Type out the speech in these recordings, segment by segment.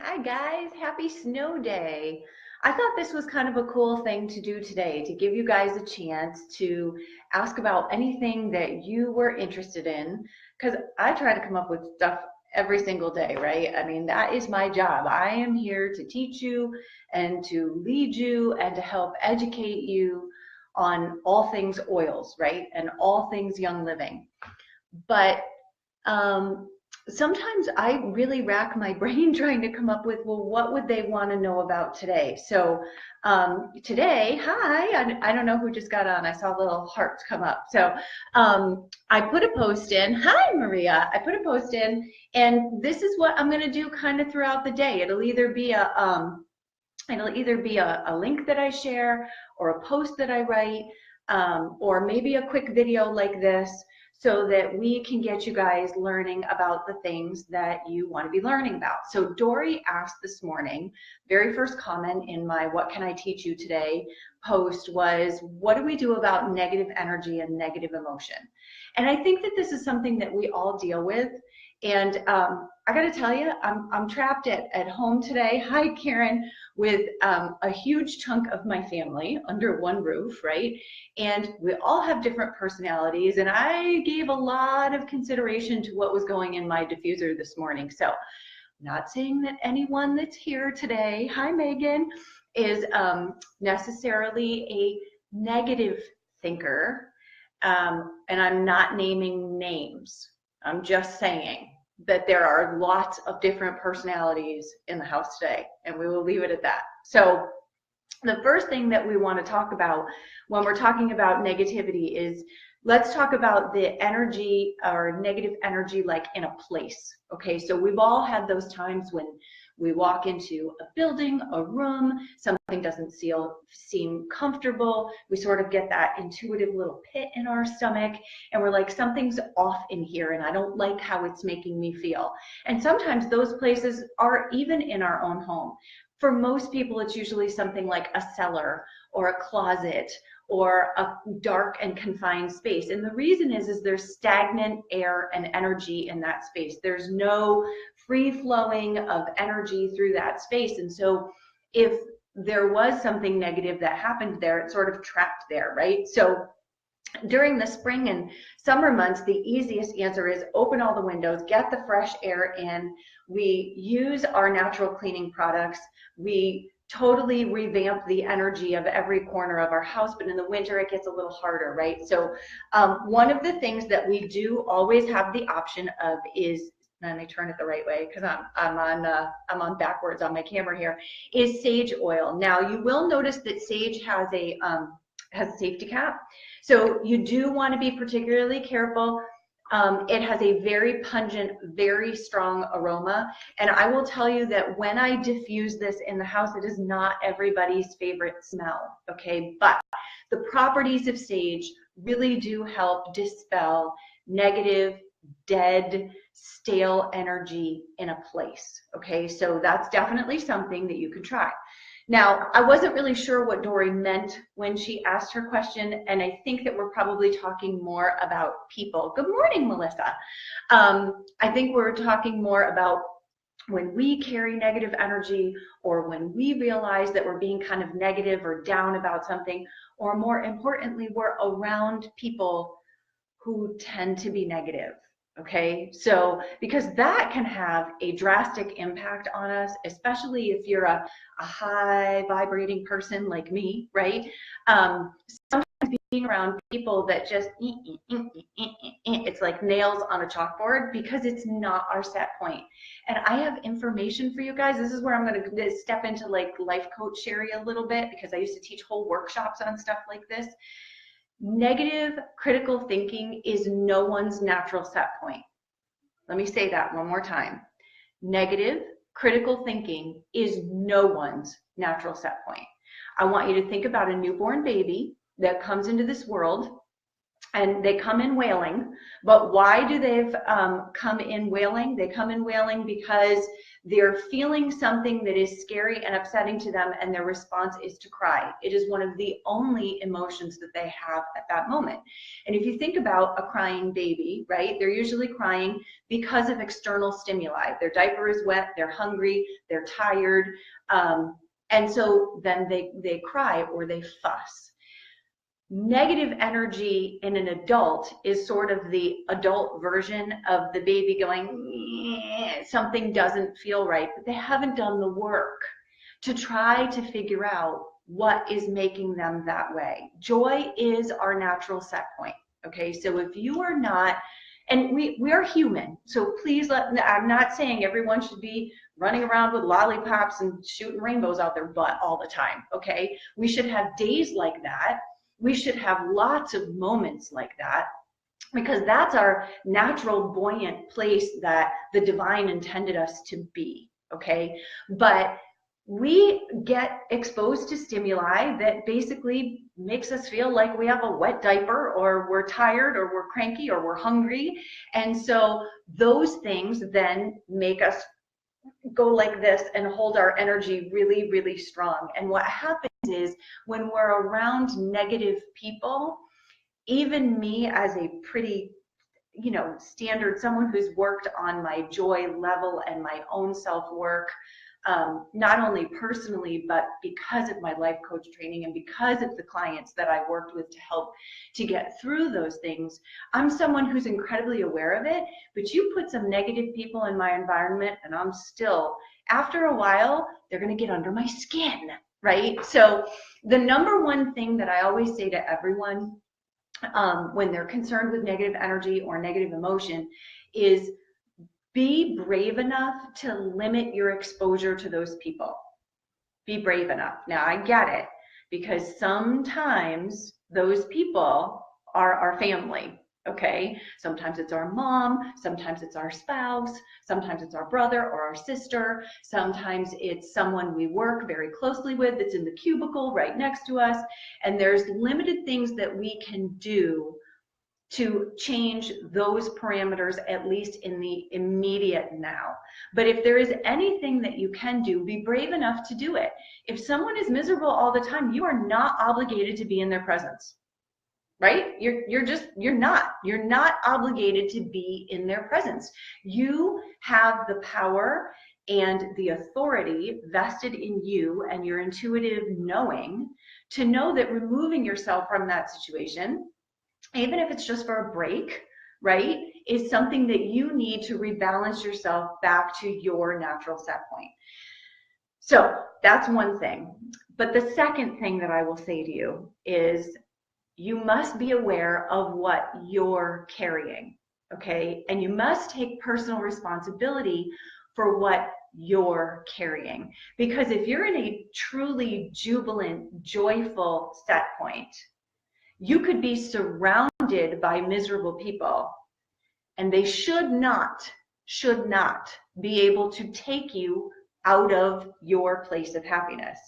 Hi guys, happy snow day. I thought this was kind of a cool thing to do today to give you guys a chance to ask about anything that you were interested in because I try to come up with stuff every single day, right? I mean, that is my job. I am here to teach you and to lead you and to help educate you on all things oils, right? And all things young living. But um, sometimes I really rack my brain trying to come up with, well, what would they want to know about today? So today, hi, I don't know who just got on. I saw little hearts come up. So I put a post in. Hi, Maria. I put a post in, and this is what I'm going to do kind of throughout the day. It'll either be a link that I share or a post that I write, or maybe a quick video like this, so that we can get you guys learning about the things that you want to be learning about. So Dory asked this morning, very first comment in my What Can I Teach You Today post was, what do we do about negative energy and negative emotion? And I think that this is something that we all deal with. And I got to tell you, I'm trapped at home today. Hi, Karen, with a huge chunk of my family under one roof, right? And we all have different personalities. And I gave a lot of consideration to what was going in my diffuser this morning. So, not saying that anyone that's here today, hi, Megan, is necessarily a negative thinker. And I'm not naming names. I'm just saying that there are lots of different personalities in the house today, and we will leave it at that. So the first thing that we want to talk about when we're talking about negativity is, let's talk about the energy or negative energy like in a place. Okay, so we've all had those times when we walk into a building, a room, something doesn't seem comfortable. We sort of get that intuitive little pit in our stomach, and we're like, something's off in here, and I don't like how it's making me feel. And sometimes those places are even in our own home. For most people, it's usually something like a cellar or a closet or a dark and confined space. And the reason is there's stagnant air and energy in that space. There's no free flowing of energy through that space. And so if there was something negative that happened there, it's sort of trapped there, right? So during the spring and summer months, the easiest answer is open all the windows, get the fresh air in. We use our natural cleaning products. We totally revamp the energy of every corner of our house, but in the winter it gets a little harder, right? So one of the things that we do always have the option of is, let me turn it the right way because I'm on backwards on my camera here, is sage oil. Now you will notice that sage has a safety cap, so you do want to be particularly careful. It has a very pungent, very strong aroma. And I will tell you that when I diffuse this in the house, it is not everybody's favorite smell, okay? But the properties of sage really do help dispel negative, dead, stale energy in a place, okay? So that's definitely something that you can try. Now, I wasn't really sure what Dory meant when she asked her question, and I think that we're probably talking more about people. Good morning, Melissa. I think we're talking more about when we carry negative energy, or when we realize that we're being kind of negative or down about something, or more importantly, we're around people who tend to be negative. Okay, so because that can have a drastic impact on us, especially if you're a high vibrating person like me, right? Sometimes being around people that just, it's like nails on a chalkboard, because it's not our set point. And I have information for you guys. This is where I'm going to step into like life coach Sherry a little bit, because I used to teach whole workshops on stuff like this. Negative critical thinking is no one's natural set point. Let me say that one more time. Negative critical thinking is no one's natural set point. I want you to think about a newborn baby that comes into this world, and they come in wailing. But why do they come in wailing? They come in wailing because they're feeling something that is scary and upsetting to them, and their response is to cry. It is one of the only emotions that they have at that moment. And if you think about a crying baby, right, they're usually crying because of external stimuli. Their diaper is wet, they're hungry, they're tired, and so then they cry or they fuss. Negative energy in an adult is sort of the adult version of the baby going, something doesn't feel right, but they haven't done the work to try to figure out what is making them that way. Joy is our natural set point. Okay, so if you are not, and we are human, so please I'm not saying everyone should be running around with lollipops and shooting rainbows out their butt all the time. Okay, we should have days like that. We should have lots of moments like that, because that's our natural buoyant place that the divine intended us to be, okay? But we get exposed to stimuli that basically makes us feel like we have a wet diaper, or we're tired, or we're cranky, or we're hungry. And so those things then make us go like this and hold our energy really, really strong. And what happens is when we're around negative people, even me as a pretty, standard, someone who's worked on my joy level and my own self-work, not only personally, but because of my life coach training and because of the clients that I worked with to help to get through those things, I'm someone who's incredibly aware of it. But you put some negative people in my environment and I'm still, after a while, they're going to get under my skin, right? So the number one thing that I always say to everyone when they're concerned with negative energy or negative emotion is be brave enough to limit your exposure to those people. Be brave enough. Now, I get it, because sometimes those people are our family, okay? Sometimes it's our mom, sometimes it's our spouse, sometimes it's our brother or our sister, sometimes it's someone we work very closely with that's in the cubicle right next to us, and there's limited things that we can do to change those parameters, at least in the immediate now. But if there is anything that you can do, be brave enough to do it. If someone is miserable all the time, you are not obligated to be in their presence, right? You're not obligated to be in their presence. You have the power and the authority vested in you and your intuitive knowing to know that removing yourself from that situation, even if it's just for a break, right, is something that you need to rebalance yourself back to your natural set point. So that's one thing. But the second thing that I will say to you is you must be aware of what you're carrying, okay? And you must take personal responsibility for what you're carrying. Because if you're in a truly jubilant, joyful set point, you could be surrounded by miserable people, and they should not be able to take you out of your place of happiness.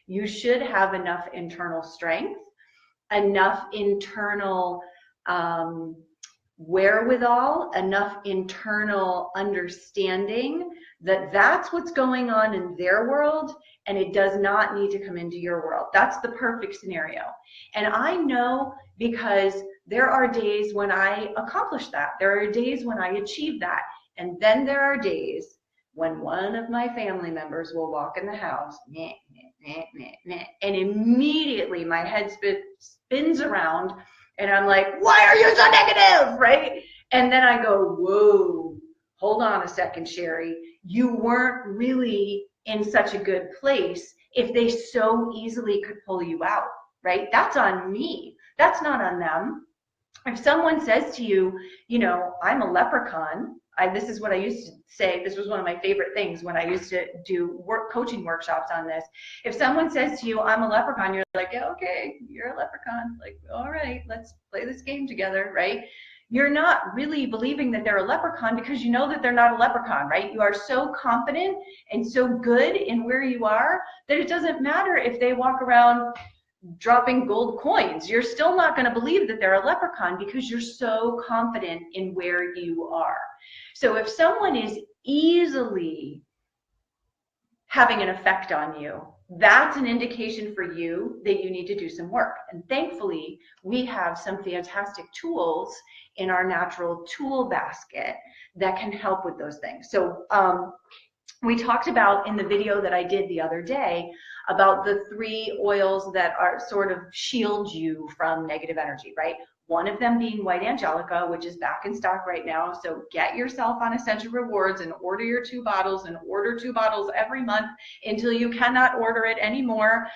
You should have enough internal strength, enough internal wherewithal, enough internal understanding that that's what's going on in their world, and it does not need to come into your world. That's the perfect scenario. And I know, because there are days when I accomplish that. There are days when I achieve that. And then there are days when one of my family members will walk in the house, and immediately my head spins around, and I'm like, why are you so negative, right? And then I go, whoa, hold on a second, Sherry. You weren't really in such a good place if they so easily could pull you out, right? That's on me. That's not on them. If someone says to you, I'm a leprechaun, this is what I used to say. This was one of my favorite things when I used to do coaching workshops on this. If someone says to you, I'm a leprechaun, you're like, yeah, okay, you're a leprechaun. Like, all right, let's play this game together, right? You're not really believing that they're a leprechaun because you know that they're not a leprechaun, right? You are so confident and so good in where you are that it doesn't matter if they walk around dropping gold coins. You're still not going to believe that they're a leprechaun because you're so confident in where you are. So if someone is easily having an effect on you, that's an indication for you that you need to do some work. And thankfully, we have some fantastic tools in our natural tool basket that can help with those things. So we talked about in the video that I did the other day about the 3 oils that are sort of shield you from negative energy, right? One of them being White Angelica, which is back in stock right now. So get yourself on Essential Rewards and order your 2 bottles, and order 2 bottles every month until you cannot order it anymore,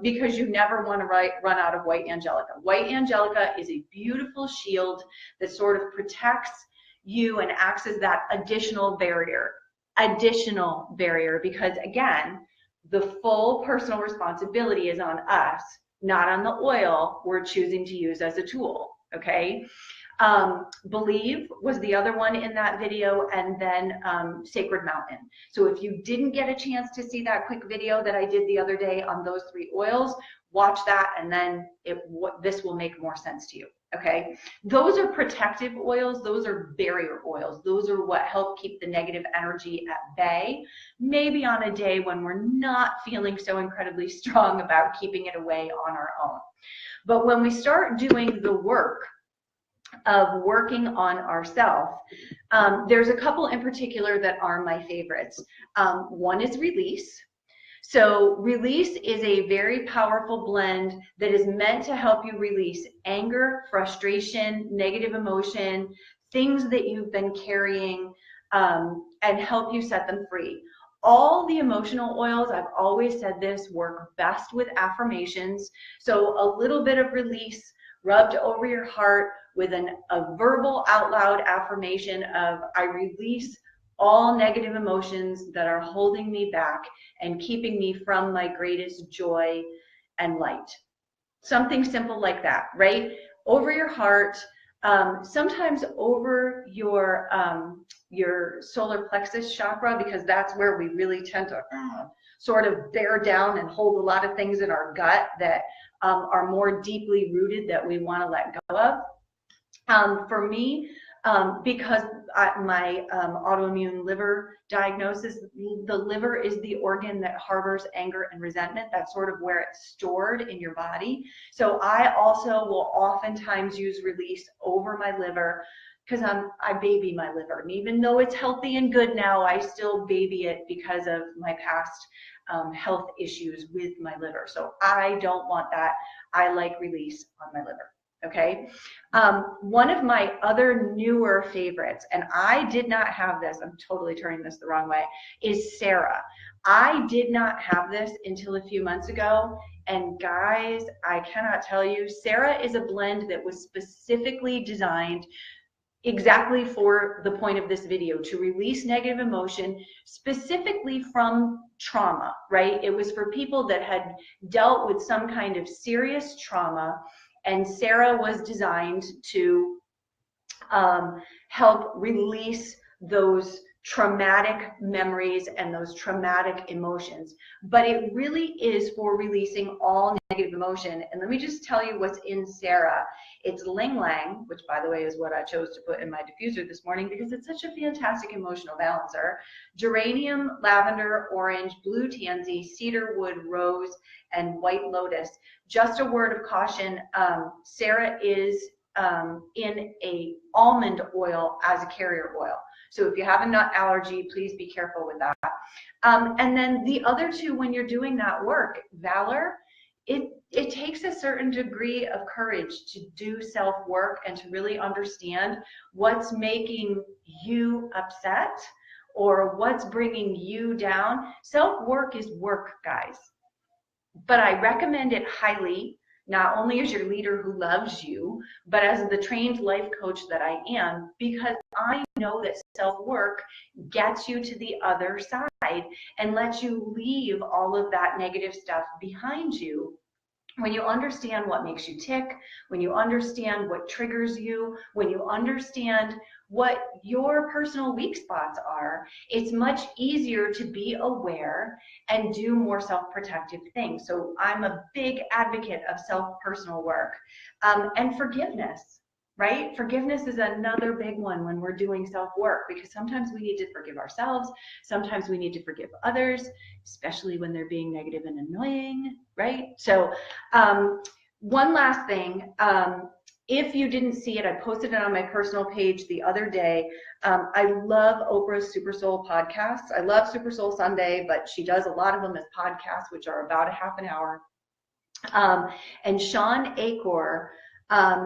because you never want to run out of White Angelica. White Angelica is a beautiful shield that sort of protects you and acts as that additional barrier, because again, the full personal responsibility is on us, not on the oil we're choosing to use as a tool, okay? Believe was the other one in that video, and then Sacred Mountain. So if you didn't get a chance to see that quick video that I did the other day on those 3 oils, watch that, and then this will make more sense to you, okay? Those are protective oils. Those are barrier oils. Those are what help keep the negative energy at bay, maybe on a day when we're not feeling so incredibly strong about keeping it away on our own. But when we start doing the work of working on ourselves, there's a couple in particular that are my favorites. One is Release. So Release is a very powerful blend that is meant to help you release anger, frustration, negative emotion, things that you've been carrying, and help you set them free. All the emotional oils, I've always said this, work best with affirmations. So a little bit of Release rubbed over your heart with a verbal out loud affirmation of, I release all negative emotions that are holding me back and keeping me from my greatest joy and light. Something simple like that, right? Over your heart, sometimes over your solar plexus chakra, because that's where we really tend to sort of bear down and hold a lot of things in our gut that are more deeply rooted that we want to let go of. For me, because my autoimmune liver diagnosis, the liver is the organ that harbors anger and resentment. That's sort of where it's stored in your body. So I also will oftentimes use Release over my liver, because I baby my liver. And even though it's healthy and good now, I still baby it because of my past health issues with my liver. So I don't want that. I like Release on my liver. Okay. One of my other newer favorites, and I did not have this, I'm totally turning this the wrong way, is Sarah. I did not have this until a few months ago. And guys, I cannot tell you, Sarah is a blend that was specifically designed exactly for the point of this video, to release negative emotion, specifically from trauma, right? It was for people that had dealt with some kind of serious trauma. And Sarah was designed to help release those traumatic memories and those traumatic emotions. But it really is for releasing all negative emotion. And let me just tell you what's in Sarah. It's Ling Lang, which by the way is what I chose to put in my diffuser this morning because it's such a fantastic emotional balancer. Geranium, lavender, orange, blue tansy, cedarwood, rose, and white lotus. Just a word of caution, Sarah is in a almond oil as a carrier oil. So if you have a nut allergy, please be careful with that. And then the other two, when you're doing that work, Valor, it takes a certain degree of courage to do self-work and to really understand what's making you upset or what's bringing you down. Self-work is work, guys. But I recommend it highly, not only as your leader who loves you, but as the trained life coach that I am, because I know that self-work gets you to the other side and lets you leave all of that negative stuff behind you When you understand what makes you tick, when you understand what triggers you, when you understand what your personal weak spots are, it's much easier to be aware and do more self-protective things. So I'm a big advocate of self-personal work and forgiveness. Right? Forgiveness is another big one when we're doing self-work, because sometimes we need to forgive ourselves. Sometimes we need to forgive others, especially when they're being negative and annoying, right? So one last thing, if you didn't see it, I posted it on my personal page the other day. I love Oprah's Super Soul podcasts. I love Super Soul Sunday, but she does a lot of them as podcasts, which are about a half an hour. And Sean Acor,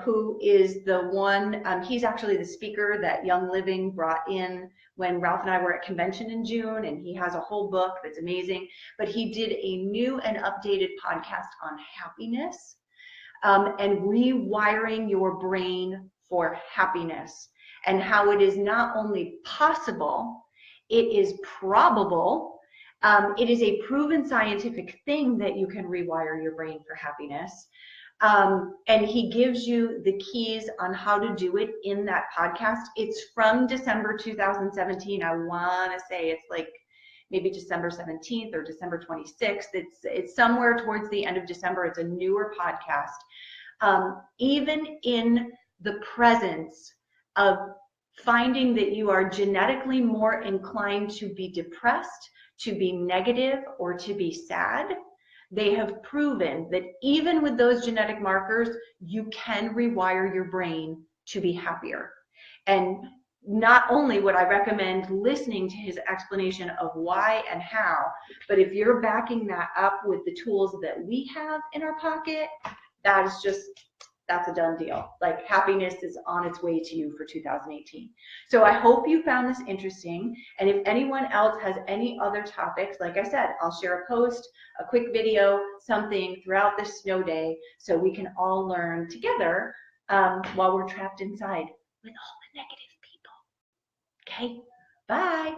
who is the one, he's actually the speaker that Young Living brought in when Ralph and I were at convention in June, and he has a whole book that's amazing. But he did a new and updated podcast on happiness and rewiring your brain for happiness, and how it is not only possible, it is probable. It is a proven scientific thing that you can rewire your brain for happiness. And he gives you the keys on how to do it in that podcast. It's from December 2017. I want to say it's like maybe December 17th or December 26th. It's somewhere towards the end of December. It's a newer podcast. Even in the presence of finding that you are genetically more inclined to be depressed, to be negative, or to be sad, they have proven that even with those genetic markers, you can rewire your brain to be happier. And not only would I recommend listening to his explanation of why and how, but if you're backing that up with the tools that we have in our pocket, that's a done deal. Like, happiness is on its way to you for 2018. So I hope you found this interesting. And if anyone else has any other topics, like I said, I'll share a post, a quick video, something throughout this snow day, so we can all learn together while we're trapped inside with all the negative people. Okay, bye.